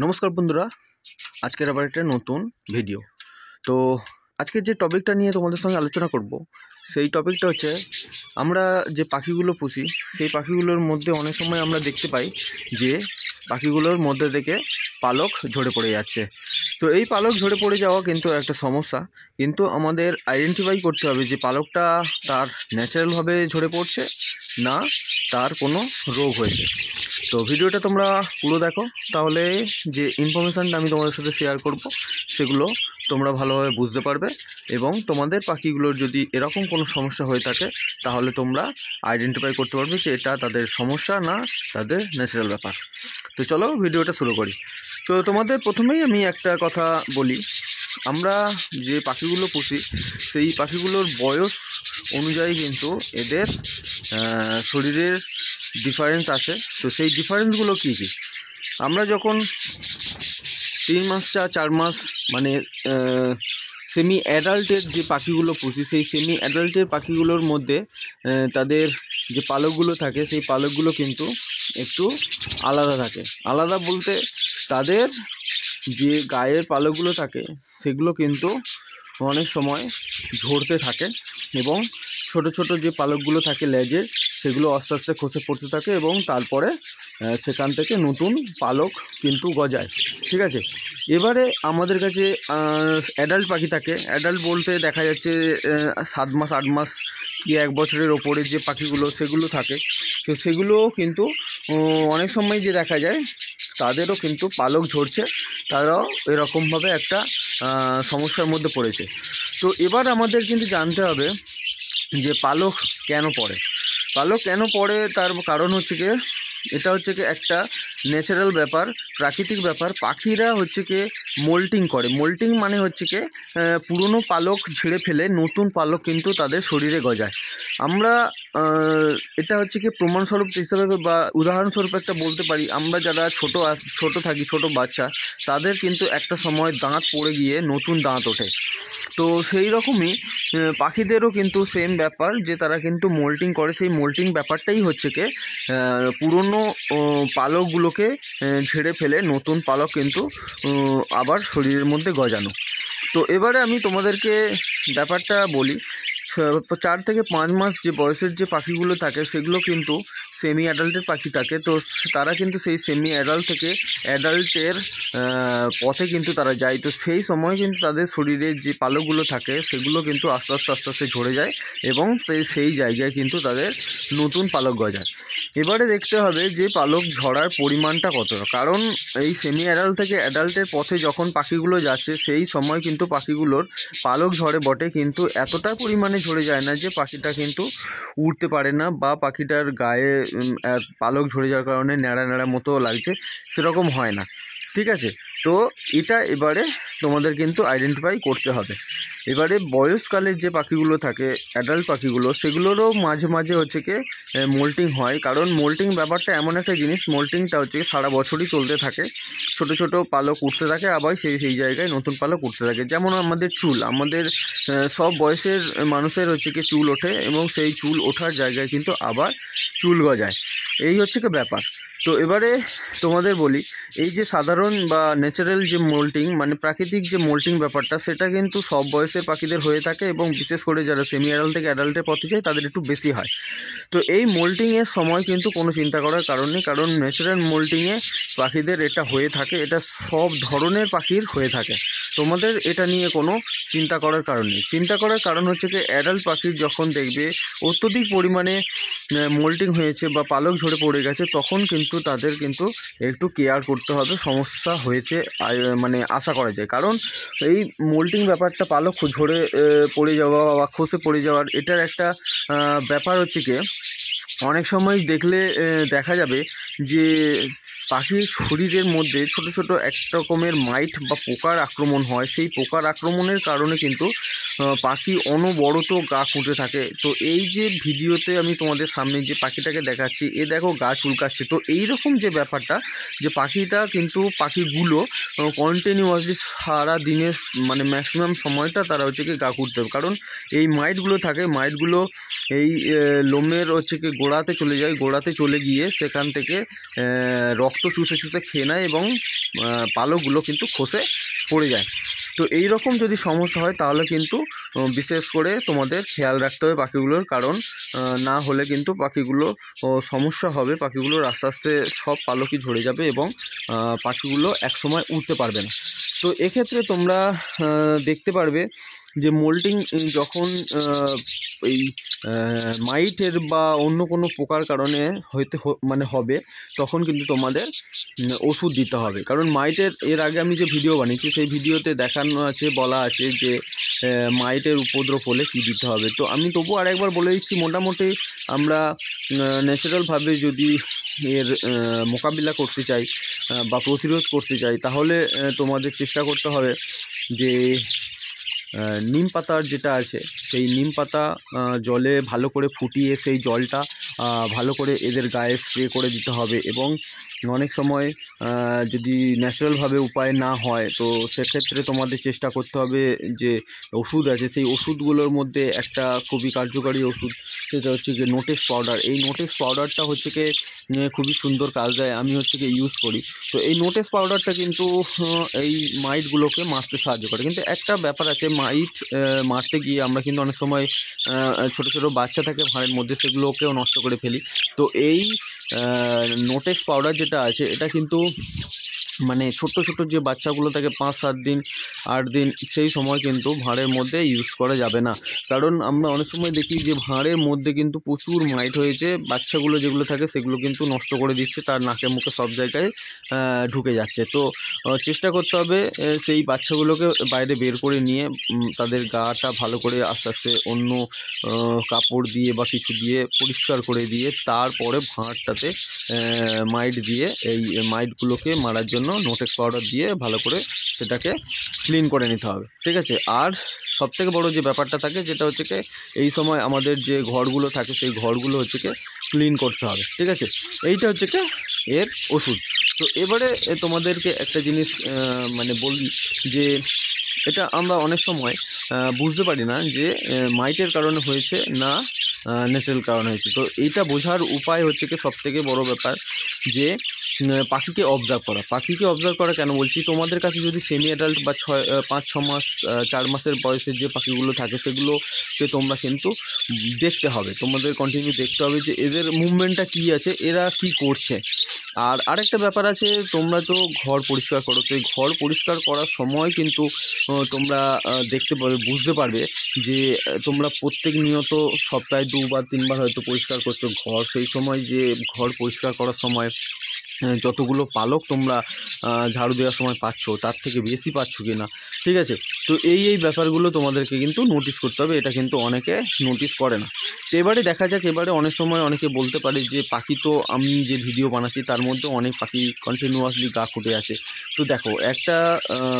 নমস্কার বন্ধুরা, আজকের আবার একটা নতুন ভিডিও। তো আজকে যে টপিকটা নিয়ে তোমাদের সঙ্গে আলোচনা করব সেই টপিকটা হচ্ছে আমরা যে পাখিগুলো পুষি সেই পাখিগুলোর মধ্যে অনেক সময় আমরা দেখতে পাই যে পাখিগুলোর মধ্যে থেকে পালক ঝরে পড়ে যাচ্ছে। তো এই পালক ঝরে পড়ে যাওয়া কিন্তু একটা সমস্যা, কিন্তু আমাদের আইডেন্টিফাই করতে হবে যে পালকটা তার ন্যাচারালভাবে ঝরে পড়ছে না তার কোনো রোগ হয়েছে। তো ভিডিওটা তোমরা পুরো দেখো, তাহলে যে ইনফরমেশানটা আমি তোমাদের সাথে শেয়ার করব সেগুলো তোমরা ভালোভাবে বুঝতে পারবে এবং তোমাদের পাখিগুলোর যদি এরকম কোনো সমস্যা হয়ে থাকে তাহলে তোমরা আইডেন্টিফাই করতে পারবে যে এটা তাদের সমস্যা না তাদের ন্যাচারাল ব্যাপার। তো চলো ভিডিওটা শুরু করি। তো তোমাদের প্রথমেই আমি একটা কথা বলি, আমরা যে পাখিগুলো পুষি সেই পাখিগুলোর বয়স অনুযায়ী কিন্তু এদের শরীরের ডিফারেন্স আছে। তো সেই ডিফারেন্সগুলো কী কী, আমরা যখন 3 মাস 4 মাস মানে সেমি অ্যাডাল্টের যে পাখিগুলো পুষি সেই সেমি অ্যাডাল্টের পাখিগুলোর মধ্যে তাদের যে পালকগুলো থাকে সেই পালকগুলো কিন্তু একটু আলাদা থাকে। আলাদা বলতে তাদের যে গায়ের পালকগুলো থাকে সেগুলো কিন্তু অনেক সময় ঝরতে থাকে এবং ছোট ছোট যে পালকগুলো থাকে লেজের সেগুলো আস্তে আস্তে খসে পড়তে থাকে এবং তারপরে সেখান থেকে নতুন পালক কিন্তু গজায়। ঠিক আছে, এবারে আমাদের কাছে অ্যাডাল্ট পাখি থাকে। অ্যাডাল্ট বলতে দেখা যাচ্ছে 7 মাস 8 মাস কি 1 বছরের ওপরে যে পাখিগুলো সেগুলো থাকে। তো সেগুলো কিন্তু অনেক সময় যে দেখা যায় তাদেরও কিন্তু পালক ঝরছে, তারাও এরকমভাবে একটা সমস্যার মধ্যে পড়েছে। তো এবার আমাদের কিন্তু জানতে হবে যে পালক কেন পড়ে। পালক কেন পড়ে তার কারণ হচ্ছে কি, এটা হচ্ছে কি একটা ন্যাচারাল ব্যাপার, প্রাকৃতিক ব্যাপার। পাখিরা হচ্ছে কি মোল্টিং করে। মোল্টিং মানে হচ্ছে কি পুরনো পালক ঝেড়ে ফেলে নতুন পালক কিন্তু তাদের শরীরে গজায়। আমরা এটা হচ্ছে কি প্রমাণস্বরূপ হিসাবে বা উদাহরণস্বরূপ একটা বলতে পারি, আমরা যারা ছোট থাকি, ছোট বাচ্চা, তাদের কিন্তু একটা সময় দাঁত পড়ে গিয়ে নতুন দাঁত ওঠে। তো সেই রকমই পাখিদেরও কিন্তু সেম ব্যাপার যে তারা কিন্তু মোল্টিং করে। সেই মোল্টিং ব্যাপারটাই হচ্ছে কি পুরনো পালকগুলোকে ঝেড়ে ফেলে নতুন পালক কিন্তু আবার শরীরের মধ্যে গজানো। তো এবারে আমি তোমাদেরকে ব্যাপারটা বলি, 4 থেকে 5 মাস যে বয়সের যে পাখিগুলো থাকে সেগুলো কিন্তু সেমি অ্যাডাল্টের পাখি থাকে। তো তারা কিন্তু সেই সেমি অ্যাডাল্ট থেকে অ্যাডাল্টের পথে কিন্তু তারা যায়। তো সেই সময় কিন্তু তাদের শরীরে যে পালকগুলো থাকে সেগুলো কিন্তু আস্তে আস্তে ঝরে যায় এবং সেই জায়গায় কিন্তু তাদের নতুন পালক গজায়। এবারে দেখতে হবে যে পালক ঝরার পরিমাণটা কত, কারণ এই সেমি অ্যাডাল্ট থেকে অ্যাডাল্টের পথে যখন পাখিগুলো যাচ্ছে সেই সময় কিন্তু পাখিগুলোর পালক ঝরে বটে, কিন্তু এতটা পরিমাণে ঝরে যায় না যে পাখিটা কিন্তু উড়তে পারে না বা পাখিটার গায়ে পালক ঝরে যাওয়ার কারণে ন্যাড়া ন্যাড়া মতো লাগছে, সেরকম হয় না। ঠিক আছে, তো এটা এবারে তোমাদের কিন্তু আইডেন্টিফাই করতে হবে। এবারে বয়সকালের যে পাখিগুলো থাকে অ্যাডাল্ট পাখিগুলো, সেগুলোরও মাঝে মাঝে হচ্ছে কি মোল্টিং হয়। কারণ মোল্টিং ব্যাপারটা এমন একটা জিনিস, মোল্টিংটা হচ্ছে সারা বছরই চলতে থাকে। ছোট ছোট পালক উঠতে থাকে, আবার সেই জায়গায় নতুন পালক উঠতে থাকে। যেমন আমাদের চুল, আমাদের সব বয়সের মানুষের হচ্ছে কি চুল ওঠে এবং সেই চুল ওঠার জায়গায় কিন্তু আবার চুল গজায়। এই হচ্ছে কি ব্যাপার। তো এবারে তোমাদের বলি, এই যে সাধারণ বা ন্যাচারাল যে মোল্টিং মানে প্রাকৃতিক যে মোল্টিং ব্যাপারটা, সেটা কিন্তু সব বয়সের পাখিদের হয়ে থাকে এবং বিশেষ করে যারা সেমি অ্যাডাল্ট থেকে অ্যাডাল্টের পথে যায় তাদের একটু বেশি হয়। তো এই মোল্টিংয়ের সময় কিন্তু কোনো চিন্তা করার কারণ নেই, কারণ ন্যাচারাল মোল্টিংয়ে পাখিদের এটা হয়ে থাকে, এটা সব ধরনের পাখির হয়ে থাকে। তোমাদের এটা নিয়ে কোনো চিন্তা করার কারণ নেই। চিন্তা করার কারণ হচ্ছে যে অ্যাডাল্ট পাখির যখন দেখবে অত্যধিক পরিমাণে মোল্টিং হয়েছে বা পালক ঝরে পড়ে গেছে, তখন কিন্তু তাদের কিন্তু একটু কেয়ার করতে হবে, সমস্যা হয়েছে মানে আশা করা যায়। কারণ এই মোল্টিং ব্যাপারটা পালক ঝরে পড়ে যাওয়া বা খসে পড়ে যাওয়ার এটার একটা ব্যাপার হচ্ছে কি, অনেক সময় দেখলে দেখা যাবে যে পাখির শরীরের মধ্যে ছোট ছোট এক রকমের মাইট বা পোকার আক্রমণ হয়। সেই পোকার আক্রমণের কারণে কিন্তু পাখি অনবরত গা ফুটে থাকে। তো এই যে ভিডিওতে আমি তোমাদের সামনে যে পাখিটাকে দেখাচ্ছি, এ দেখো গা চুলকাচ্ছে। তো এই রকম যে ব্যাপারটা, যে পাখিটা কিন্তু পাখিগুলো কন্টিনিউয়াসলি সারা দিনের মানে ম্যাক্সিমাম সময়টা তারা হচ্ছে কি গা ফুটতে হবে, কারণ এই মাইটগুলো থাকে, মাইটগুলো এই লোমের হচ্ছে কি গোড়াতে চলে যায়, গোড়াতে চলে গিয়ে সেখান থেকে রক্ত রক্ত চুষে চুষে খেয়ে নেয় এবং পালকগুলো কিন্তু খসে পড়ে যায়। তো এই রকম যদি সমস্যা হয় তাহলে কিন্তু বিশেষ করে তোমাদের খেয়াল রাখতে হবে পাখিগুলোর, কারণ না হলে কিন্তু পাখিগুলো সমস্যা হবে, পাখিগুলোর আস্তে আস্তে সব পালকই ঝরে যাবে এবং পাখিগুলো একসময় উঠতে পারবে না। তো এক্ষেত্রে তোমরা দেখতে পারবে যে মোল্টিং যখন এই মাইটের বা অন্য কোনো পোকার কারণে হবে, তখন কিন্তু তোমাদের ওষুধ দিতে হবে। কারণ মাইটের এর আগে আমি যে ভিডিও বানিয়েছি সেই ভিডিওতে দেখানো আছে, বলা আছে যে মাইটের উপদ্রব হলে কী দিতে হবে। তো আমি তবু আরেকবার বলে দিচ্ছি, মোটামুটি আমরা ন্যাচারালভাবে যদি এর মোকাবিলা করতে চাই বা প্রতিরোধ করতে চাই, তাহলে তোমাদের চেষ্টা করতে হবে যে নিম পাতার যেটা আছে সেই নিম পাতা জলে ভালো করে ফুটিয়ে সেই জলটা ভালো করে এদের গায়ে স্প্রে করে দিতে হবে। এবং অনেক সময় যদি ন্যাচারালভাবে উপায় না হয় তো সেক্ষেত্রে তোমাদের চেষ্টা করতে হবে যে ওষুধ আছে সেই ওষুধগুলোর মধ্যে একটা খুবই কার্যকারী ওষুধ, সেটা হচ্ছে যে নোটেক্স পাউডার। এই নোটেক্স পাউডারটা হচ্ছে কি খুবই সুন্দর কাজ দেয়, আমি হচ্ছে কি ইউজ করি। তো এই নোটেক্স পাউডারটা কিন্তু এই মাইটগুলোকে মারতে সাহায্য করে। কিন্তু একটা ব্যাপার আছে, মাইট মারতে গিয়ে আমরা কিন্তু অনেক সময় ছোটো ছোটো বাচ্চা থাকে ভাঁড়ের মধ্যে, সেগুলোকেও নষ্ট করে ফেলি। তো এই নোটেক্স পাউডার যেটা আছে এটা কিন্তু মানে ছোট্ট ছোট্ট যে বাচ্চাগুলো থাকে 5-7 দিন 8 দিন, সেই সময় কিন্তু ভাঁড়ের মধ্যে ইউজ করা যাবে না। কারণ আমরা অনেক সময় দেখি যে ভাঁড়ের মধ্যে কিন্তু প্রচুর মাইট হয়েছে, বাচ্চাগুলো যেগুলো থাকে সেগুলো কিন্তু নষ্ট করে দিচ্ছে, তার নাকে মুখে সব জায়গায় ঢুকে যাচ্ছে। তো চেষ্টা করতে হবে সেই বাচ্চাগুলোকে বাইরে বের করে নিয়ে তাদের গাটা ভালো করে আস্তে আস্তে অন্য কাপড় দিয়ে বা কিছু দিয়ে পরিষ্কার করে দিয়ে তারপরে ভাঁড়টাতে মাইট দিয়ে এই মাইটগুলোকে মারার জন্য নোটেক্স পাউডার দিয়ে ভালো করে সেটাকে ক্লিন করে নিতে হবে, ঠিক আছে। আর সবথেকে বড় যে ব্যাপারটা থাকে যেটা হচ্ছে কি এই সময় আমাদের যে ঘরগুলো থাকে সেই ঘরগুলো হচ্ছে কি ক্লিন করতে হবে, ঠিক আছে। এইটা হচ্ছে কি এর ওষুধ। তো এবারে তোমাদেরকে একটা জিনিস মানে বলি যে এটা আমরা অনেক সময় বুঝতে পারি না যে মাইটের কারণে হয়েছে না ন্যাচারাল কারণে হয়েছে। তো এইটা বোঝার উপায় হচ্ছে কি সবথেকে বড় ব্যাপার যে পাখিকে অবজার্ভ করা। পাখিকে অবজার্ভ করা কেন বলছি, তোমাদের কাছে যদি সেমি অ্যাডাল্ট বা 5-6 মাস 4 মাসের বয়সের যে পাখিগুলো থাকে সেগুলোকে তোমরা কিন্তু দেখতে হবে, তোমাদের কন্টিনিউ দেখতে হবে যে এদের মুভমেন্টটা কী আছে, এরা কি করছে। আর আরেকটা ব্যাপার আছে, তোমরা তো ঘর পরিষ্কার করো, তো এই ঘর পরিষ্কার করার সময় কিন্তু তোমরা দেখতে পাবে, বুঝতে পারবে যে তোমরা প্রত্যেক নিয়ত সপ্তাহে 2 বা 3 বার হয়তো পরিষ্কার করছো ঘর। সেই সময় যে ঘর পরিষ্কার করার সময় যতগুলো পালক তোমরা ঝাড়ু দেওয়ার সময় পাচ্ছ তার থেকে বেশি পাচ্ছ কি না, ঠিক আছে। তো এই ব্যাপারগুলো তোমাদেরকে কিন্তু নোটিস করতে হবে, এটা কিন্তু অনেকে নোটিস করে না। তো এবারে দেখা যাক, এবারে অনেক সময় অনেকে বলতে পারে যে পাখি তো আমি যে ভিডিও বানাচ্ছি তার মধ্যে অনেক পাখি কন্টিনিউয়াসলি গা ফুটে আছে। তো দেখো একটা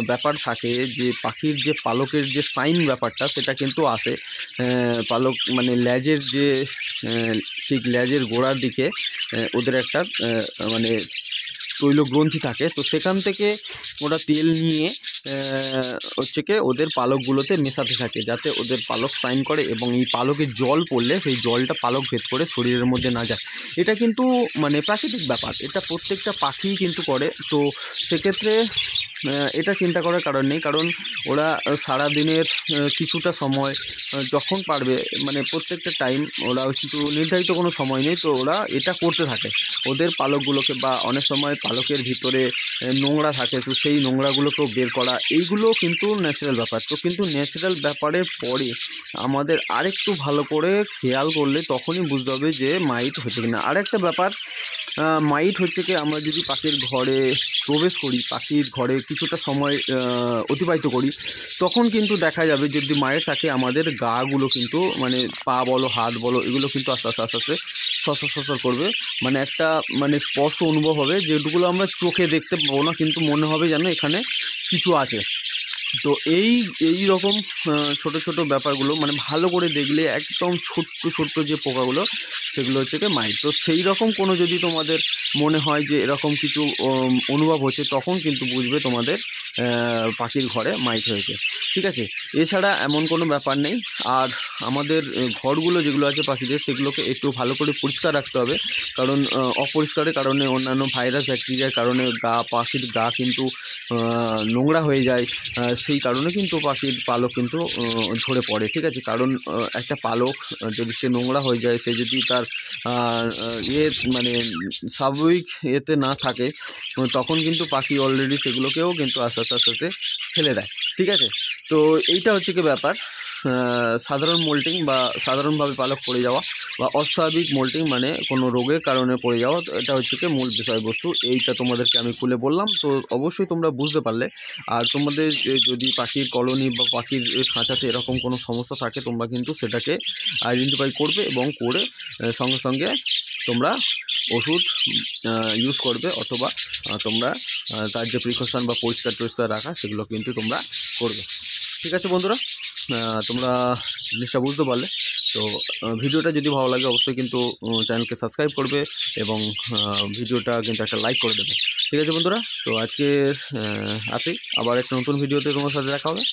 ব্যাপার থাকে যে পাখির যে পালকের যে সাইন ব্যাপারটা সেটা কিন্তু আসে পালক মানে লেজের যে ঠিক লেজের গোড়ার দিকে ওদের একটা মানে তৈল গ্রন্থি থাকে। তো সেখান থেকে ওরা তেল নিয়ে হচ্ছে কি ওদের পালকগুলোতে মেশাতে থাকে যাতে ওদের পালক সাইন করে, এবং এই পালকে জল পড়লে সেই জলটা পালক ভেদ করে শরীরের মধ্যে না যায়। এটা কিন্তু মানে প্রাকৃতিক ব্যাপার, এটা প্রত্যেকটা পাখি কিন্তু করে। তো সেক্ষেত্রে এটা চিন্তা করার কারণ নেই, কারণ ওরা সারা দিনের কিছুটা সময় যখন পারবে মানে প্রত্যেকটা টাইম ওরা কিন্তু নির্ধারিত কোনো সময় নেই, তো ওরা এটা করতে থাকে ওদের পালকগুলোকে, বা অনেক সময় পালকের ভিতরে নোংরা থাকে তো সেই নোংরাগুলোকেও বের করা, এইগুলো কিন্তু ন্যাচারাল ব্যাপার। তো কিন্তু ন্যাচারাল ব্যাপারের পরে আমাদের আরেকটু ভালো করে খেয়াল করলে তখনই বুঝতে হবে যে মাইট হচ্ছে কিনা। আরেকটা ব্যাপার, মাইট হচ্ছে কি আমরা যদি পাখির ঘরে প্রবেশ করি, পাখির ঘরে কিছুটা সময় অতিবাহিত করি, তখন কিন্তু দেখা যাবে যদি মাইট থাকে আমাদের গাগুলো কিন্তু মানে পা বলো হাত বলো এগুলো কিন্তু আস্তে আস্তে আস্তে আস্তে সসর করবে, মানে একটা মানে স্পর্শ অনুভব হবে, যেগুলো আমরা চোখে দেখতে পাবো না কিন্তু মনে হবে যেন এখানে কিছু আছে। তো এই রকম ছোট ছোট ব্যাপারগুলো মানে ভালো করে দেখলে একদম ছোট্ট যে পোকাগুলো সেগুলো হচ্ছে কি মাইট। তো সেই রকম কোনো যদি তোমাদের মনে হয় যে এরকম কিছু অনুভব হচ্ছে, তখন কিন্তু বুঝবে তোমাদের পাখির ঘরে মাইট হয়েছে, ঠিক আছে। এছাড়া এমন কোনো ব্যাপার নেই। আর আমাদের ঘরগুলো যেগুলো আছে পাখিদের, সেগুলোকে একটু ভালো করে পরিষ্কার রাখতে হবে, কারণ অপরিষ্কারের কারণে অন্যান্য ভাইরাস ব্যাকটেরিয়ার কারণে পাখির গা কিন্তু নোংরা হয়ে যায়। সেই কারণে কিন্তু পাখির পালক কিন্তু ঝরে পড়ে, ঠিক আছে। কারণ একটা পালক যদি সে নোংরা হয়ে যায়, সে যদি তার মানে স্বাভাবিক এতে না থাকে, তখন কিন্তু পাখি অলরেডি সেগুলোকেও কিন্তু আস্তে আস্তে আস্তে আস্তে ফেলে দেয়, ঠিক আছে। তো এইটা হচ্ছে কি ব্যাপার। সাধারণ মোল্টিং বা সাধারণভাবে পালক পড়ে যাওয়া বা অস্বাভাবিক মোল্টিং মানে কোনো রোগের কারণে পড়ে যাওয়া, এটা হচ্ছে কি মূল বিষয়বস্তু। এইটা তোমাদেরকে আমি খুলে বললাম, তো অবশ্যই তোমরা বুঝতে পারলে। আর তোমাদের যদি পাখির কলোনি বা পাখির খাঁচাতে এরকম কোনো সমস্যা থাকে, তোমরা কিন্তু সেটাকে আইডেন্টিফাই করবে এবং করে সঙ্গে সঙ্গে তোমরা ওষুধ ইউজ করবে, অথবা তোমরা তার যে প্রিকশন বা পরিষ্কার রাখা, সেগুলো কিন্তু তোমরা করবে, ঠিক আছে বন্ধুরা। তোমরা জিনিসটা বুঝতে পারলে। তো ভিডিওটা যদি ভালো লাগে অবশ্যই কিন্তু চ্যানেলকে সাবস্ক্রাইব করবে এবং ভিডিওটা কিন্তু একটা লাইক করে দেবে, ঠিক আছে বন্ধুরা। তো আজকে আসি, আবার একটা নতুন ভিডিওতে তোমার সাথে দেখা হবে।